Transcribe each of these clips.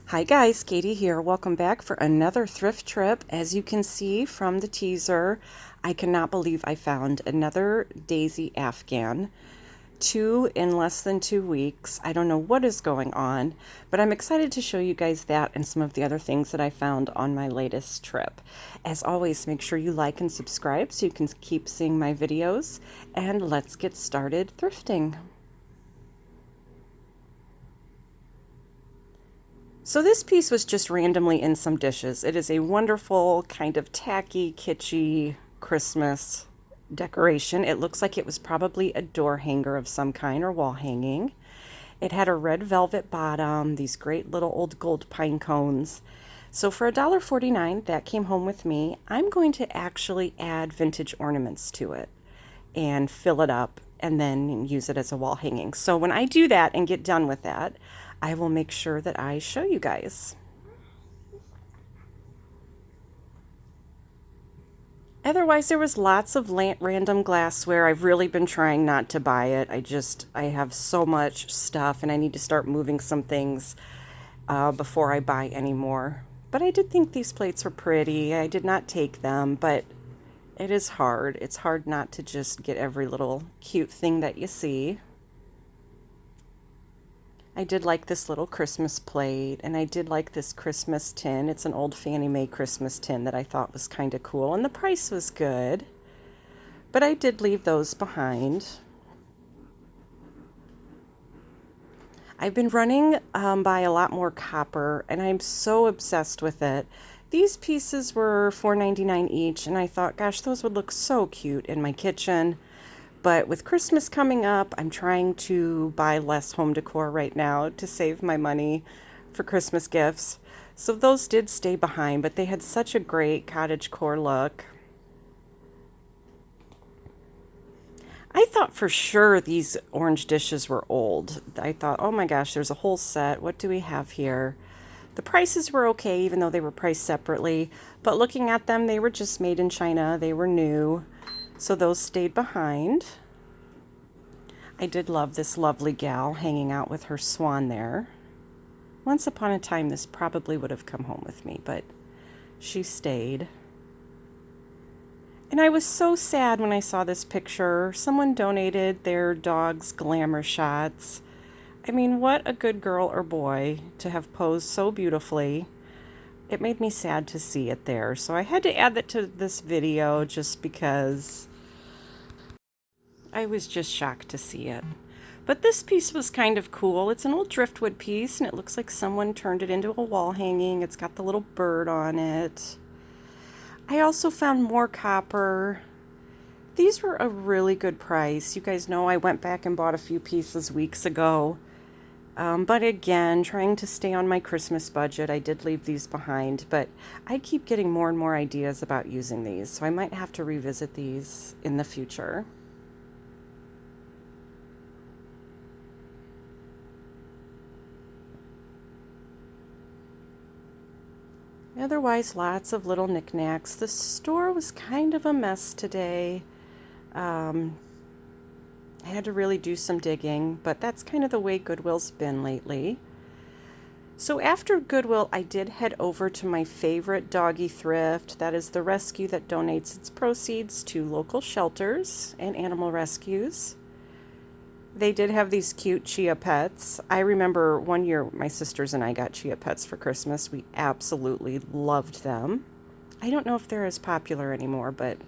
Hi guys, Katie here. Welcome back for another thrift trip. As you can see from the teaser, I cannot believe I found another Daisy Afghan. Two in less than 2 weeks. I don't know what is going on, but I'm excited to show you guys that and some of the other things that I found on my latest trip. As always, make sure you like and subscribe so you can keep seeing my videos, and let's get started thrifting. So this piece was just randomly in some dishes. It is a wonderful, kind of tacky, kitschy Christmas decoration. It looks like it was probably a door hanger of some kind or wall hanging. It had a red velvet bottom, these great little old gold pine cones. So for $1.49, that came home with me. I'm going to actually add vintage ornaments to it and fill it up and then use it as a wall hanging. So when I do that and get done with that, I will make sure that I show you guys. Otherwise, there was lots of random glassware. I've really been trying not to buy it. I have so much stuff and I need to start moving some things before I buy any more. But I did think these plates were pretty. I did not take them, but it is hard. It's hard not to just get every little cute thing that you see. I did like this little Christmas plate, and I did like this Christmas tin. It's an old Fannie Mae Christmas tin that I thought was kind of cool, and the price was good. But I did leave those behind. I've been running by a lot more copper, and I'm so obsessed with it. These pieces were $4.99 each, and I thought, gosh, those would look so cute in my kitchen. But with Christmas coming up, I'm trying to buy less home decor right now to save my money for Christmas gifts. So those did stay behind, but they had such a great cottagecore look. I thought for sure these orange dishes were old. I thought, oh my gosh, there's a whole set. What do we have here? The prices were okay, even though they were priced separately. But looking at them, they were just made in China. They were new. So those stayed behind. I did love this lovely gal hanging out with her swan there. Once upon a time, this probably would have come home with me, but she stayed. And I was so sad when I saw this picture. Someone donated their dog's glamour shots. I mean, what a good girl or boy to have posed so beautifully. It made me sad to see it there. So I had to add that to this video just because I was just shocked to see it. But this piece was kind of cool. It's an old driftwood piece, and it looks like someone turned it into a wall hanging. It's got the little bird on it. I also found more copper. These were a really good price. You guys know I went back and bought a few pieces weeks ago. But again, trying to stay on my Christmas budget, I did leave these behind. But I keep getting more and more ideas about using these, so I might have to revisit these in the future. Otherwise, lots of little knickknacks. The store was kind of a mess today. I had to really do some digging, but that's kind of the way Goodwill's been lately. So after Goodwill, I did head over to my favorite doggy thrift. That is the rescue that donates its proceeds to local shelters and animal rescues. They did have these cute chia pets. I remember one year my sisters and I got chia pets for Christmas. We absolutely loved them. I don't know if they're as popular anymore, but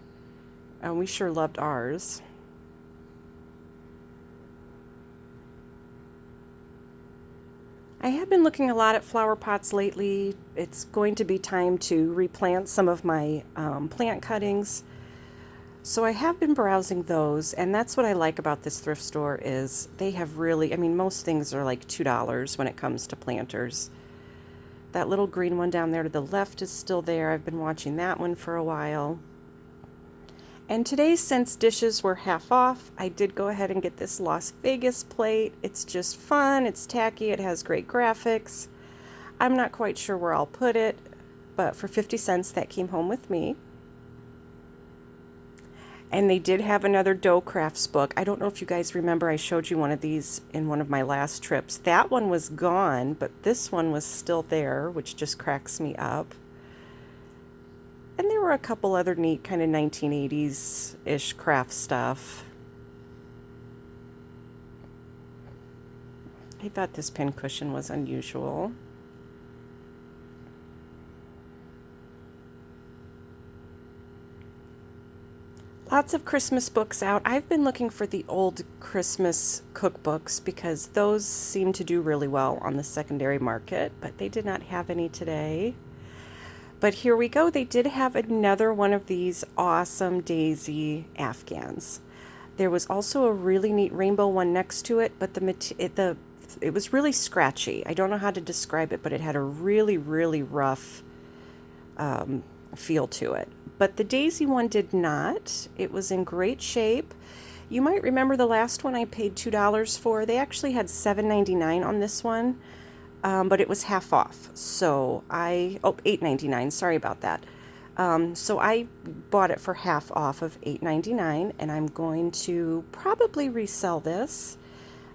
we sure loved ours. I have been looking a lot at flower pots lately. It's going to be time to replant some of my plant cuttings. So I have been browsing those, and that's what I like about this thrift store is they have really, I mean, most things are like $2 when it comes to planters. That little green one down there to the left is still there. I've been watching that one for a while. And today, since dishes were half off, I did go ahead and get this Las Vegas plate. It's just fun, it's tacky, it has great graphics. I'm not quite sure where I'll put it, but for 50 cents that came home with me. And they did have another dough crafts book. I don't know if you guys remember, I showed you one of these in one of my last trips. That one was gone, but this one was still there, which just cracks me up. And there were a couple other neat kind of 1980s-ish craft stuff. I thought this pincushion was unusual. Lots of Christmas books out. I've been looking for the old Christmas cookbooks because those seem to do really well on the secondary market, but they did not have any today. But here we go. They did have another one of these awesome daisy Afghans. There was also a really neat rainbow one next to it, but it was really scratchy. I don't know how to describe it, but it had a really, really rough feel to it. But the daisy one did not. It was in great shape. You might remember the last one I paid $2 for. They actually had $7.99 on this one, but it was half off. So $8.99. Sorry about that. So I bought it for half off of $8.99, and I'm going to probably resell this.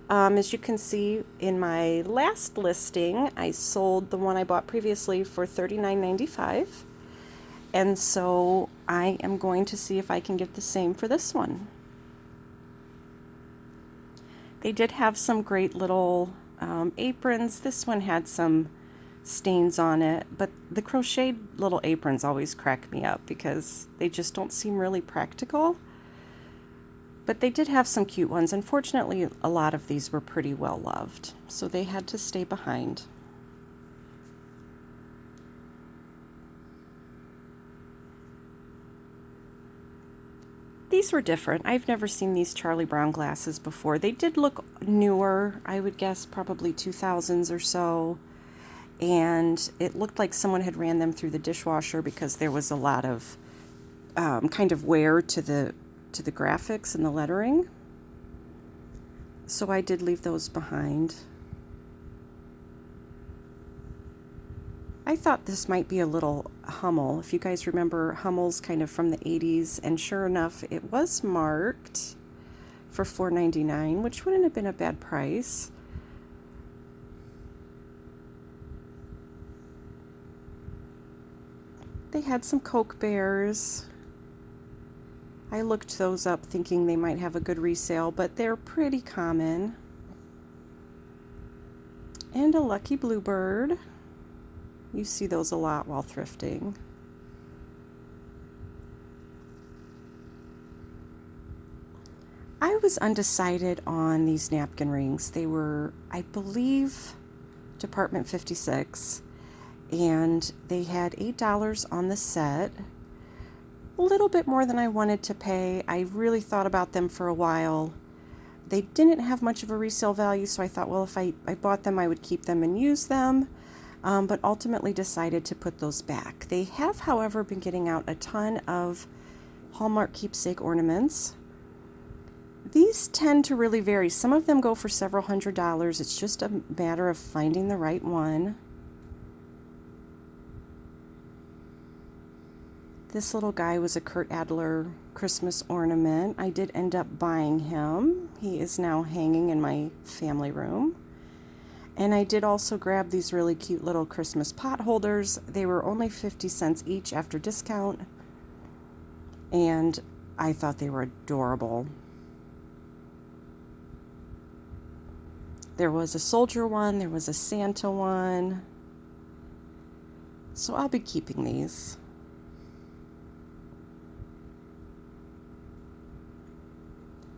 As you can see in my last listing, I sold the one I bought previously for $39.95. And so I am going to see if I can get the same for this one. They did have some great little aprons. This one had some stains on it, but the crocheted little aprons always crack me up because they just don't seem really practical. But they did have some cute ones. Unfortunately, a lot of these were pretty well loved, so they had to stay behind. These were different. I've never seen these Charlie Brown glasses before. They did look newer, I would guess probably 2000s or so. And it looked like someone had ran them through the dishwasher because there was a lot of kind of wear to the graphics and the lettering. So I did leave those behind. I thought this might be a little Hummel. If you guys remember Hummels kind of from the 80s, and sure enough, it was marked for $4.99, which wouldn't have been a bad price. They had some Coke Bears. I looked those up thinking they might have a good resale, but they're pretty common. And a Lucky Bluebird. You see those a lot while thrifting. I was undecided on these napkin rings. They were, I believe, Department 56, and they had $8 on the set. A little bit more than I wanted to pay. I really thought about them for a while. They didn't have much of a resale value, so I thought, well, if I bought them, I would keep them and use them. But ultimately decided to put those back. They have, however, been getting out a ton of Hallmark keepsake ornaments. These tend to really vary. Some of them go for several $100s. It's just a matter of finding the right one. This little guy was a Kurt Adler Christmas ornament. I did end up buying him. He is now hanging in my family room. And I did also grab these really cute little Christmas pot holders. They were only 50 cents each after discount, and I thought they were adorable. There was a soldier one, there was a Santa one, so I'll be keeping these.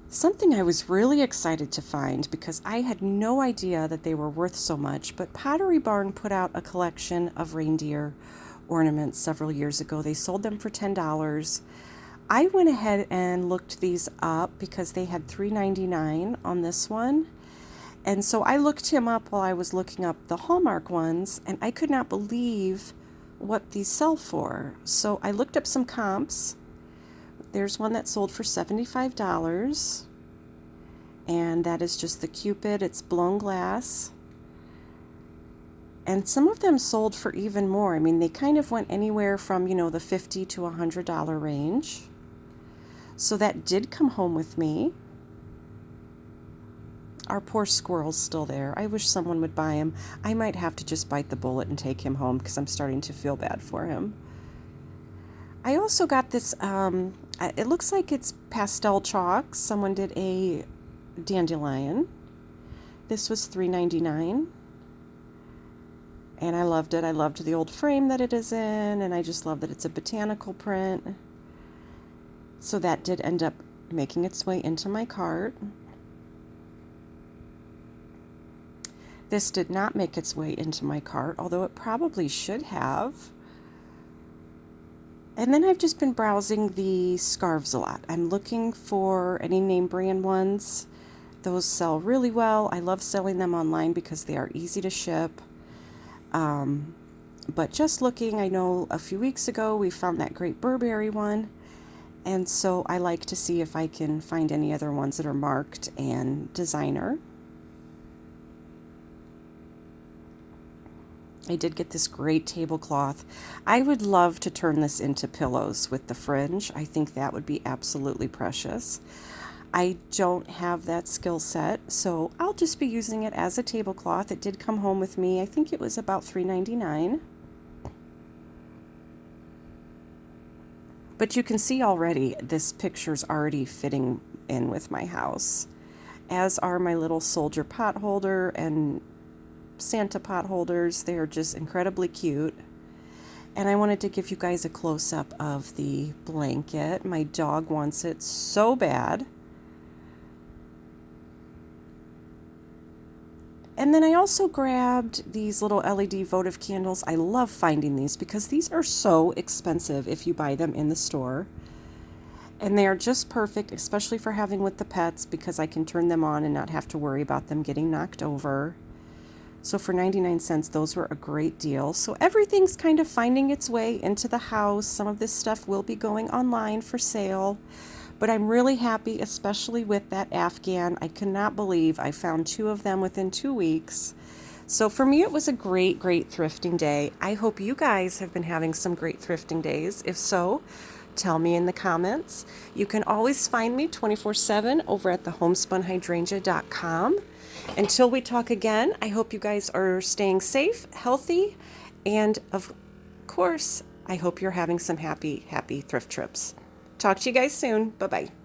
Something I was really excited to find because I had no idea that they were worth so much, but Pottery Barn put out a collection of reindeer ornaments several years ago. They sold them for $10. I went ahead and looked these up because they had $3.99 on this one. And so I looked him up while I was looking up the Hallmark ones, and I could not believe what these sell for. So I looked up some comps. There's one that sold for $75, and that is just the Cupid. It's blown glass. And some of them sold for even more. I mean, they kind of went anywhere from, the $50 to $100 range. So that did come home with me. Our poor squirrel's still there. I wish someone would buy him. I might have to just bite the bullet and take him home because I'm starting to feel bad for him. I also got this, it looks like it's pastel chalk. Someone did a dandelion. This was $3.99. And I loved it. I loved the old frame that it is in, and I just love that it's a botanical print. So that did end up making its way into my cart. This did not make its way into my cart, although it probably should have. And then I've just been browsing the scarves a lot. I'm looking for any name brand ones. Those sell really well. I love selling them online because they are easy to ship. But just looking, I know a few weeks ago we found that great Burberry one. And so I like to see if I can find any other ones that are marked and designer. I did get this great tablecloth. I would love to turn this into pillows with the fringe. I think that would be absolutely precious. I don't have that skill set, so I'll just be using it as a tablecloth. It did come home with me. I think it was about $3.99. But you can see already this picture's already fitting in with my house, as are my little soldier pot holder and Santa pot holders. They are just incredibly cute. And I wanted to give you guys a close-up of the blanket. My dog wants it so bad. And then I also grabbed these little LED votive candles. I love finding these because these are so expensive if you buy them in the store. And they are just perfect, especially for having with the pets, because I can turn them on and not have to worry about them getting knocked over. So for 99 cents, those were a great deal. So everything's kind of finding its way into the house. Some of this stuff will be going online for sale. But I'm really happy, especially with that Afghan. I cannot believe I found 2 of them within 2 weeks. So for me, it was a great, great thrifting day. I hope you guys have been having some great thrifting days. If so, tell me in the comments. You can always find me 24/7 over at thehomespunhydrangea.com. Until we talk again, I hope you guys are staying safe, healthy, and of course, I hope you're having some happy, happy thrift trips. Talk to you guys soon. Bye-bye.